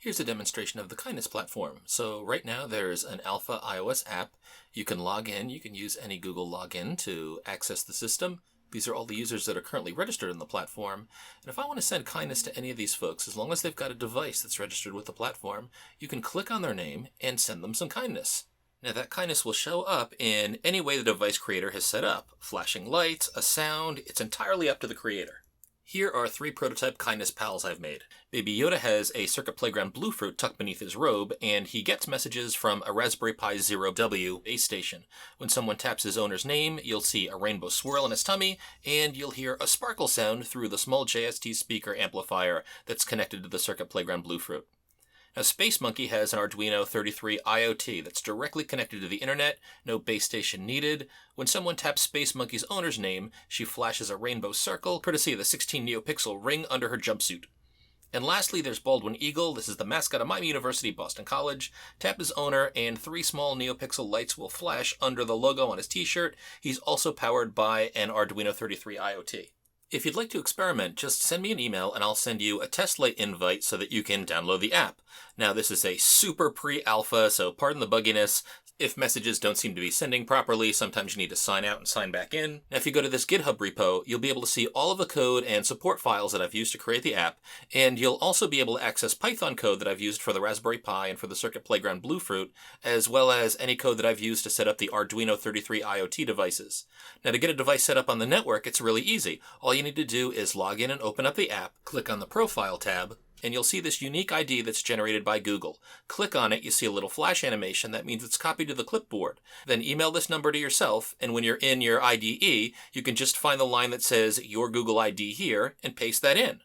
Here's a demonstration of the Kindness platform. So right now there's an alpha iOS app. You can log in. You can use any Google login to access the system. These are all the users that are currently registered in the platform. And if I want to send kindness to any of these folks, as long as they've got a device that's registered with the platform, you can click on their name and send them some kindness. Now that kindness will show up in any way the device creator has set up. Flashing lights, a sound, it's entirely up to the creator. Here are 3 prototype kindness pals I've made. Baby Yoda has a Circuit Playground Bluefruit tucked beneath his robe, and he gets messages from a Raspberry Pi Zero W base station. When someone taps his owner's name, you'll see a rainbow swirl in his tummy, and you'll hear a sparkle sound through the small JST speaker amplifier that's connected to the Circuit Playground Bluefruit. Now, Space Monkey has an Arduino 33 IoT that's directly connected to the internet, no base station needed. When someone taps Space Monkey's owner's name, she flashes a rainbow circle, courtesy of the 16 NeoPixel ring under her jumpsuit. And lastly, there's Baldwin Eagle. This is the mascot of Miami University, Boston College. Tap his owner, and 3 small NeoPixel lights will flash under the logo on his t-shirt. He's also powered by an Arduino 33 IoT. If you'd like to experiment, just send me an email and I'll send you a test light invite so that you can download the app. Now, this is a super pre-alpha, so pardon the bugginess. If messages don't seem to be sending properly, sometimes you need to sign out and sign back in. Now, if you go to this GitHub repo, you'll be able to see all of the code and support files that I've used to create the app, and you'll also be able to access Python code that I've used for the Raspberry Pi and for the Circuit Playground Bluefruit, as well as any code that I've used to set up the Arduino 33 IoT devices. Now, to get a device set up on the network, it's really easy. All you need to do is log in and open up the app, click on the Profile tab, and you'll see this unique ID that's generated by Google. Click on it, you see a little flash animation. That means it's copied to the clipboard. Then email this number to yourself, and when you're in your IDE, you can just find the line that says your Google ID here and paste that in.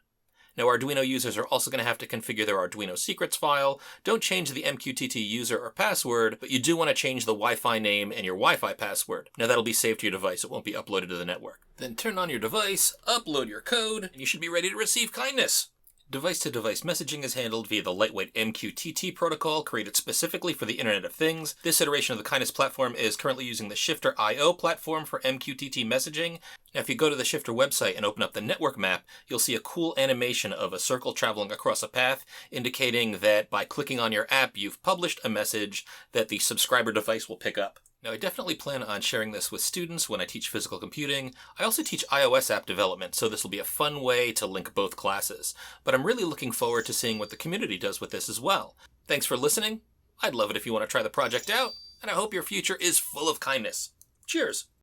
Now, Arduino users are also going to have to configure their Arduino secrets file. Don't change the MQTT user or password, but you do want to change the Wi-Fi name and your Wi-Fi password. Now, that'll be saved to your device. It won't be uploaded to the network. Then turn on your device, upload your code, and you should be ready to receive kindness. Device-to-device messaging is handled via the lightweight MQTT protocol created specifically for the Internet of Things. This iteration of the Kindness platform is currently using the Shifter IO platform for MQTT messaging. Now, if you go to the Shifter website and open up the network map, you'll see a cool animation of a circle traveling across a path, indicating that by clicking on your app, you've published a message that the subscriber device will pick up. Now, I definitely plan on sharing this with students when I teach physical computing. I also teach iOS app development, so this will be a fun way to link both classes. But I'm really looking forward to seeing what the community does with this as well. Thanks for listening. I'd love it if you want to try the project out, and I hope your future is full of kindness. Cheers!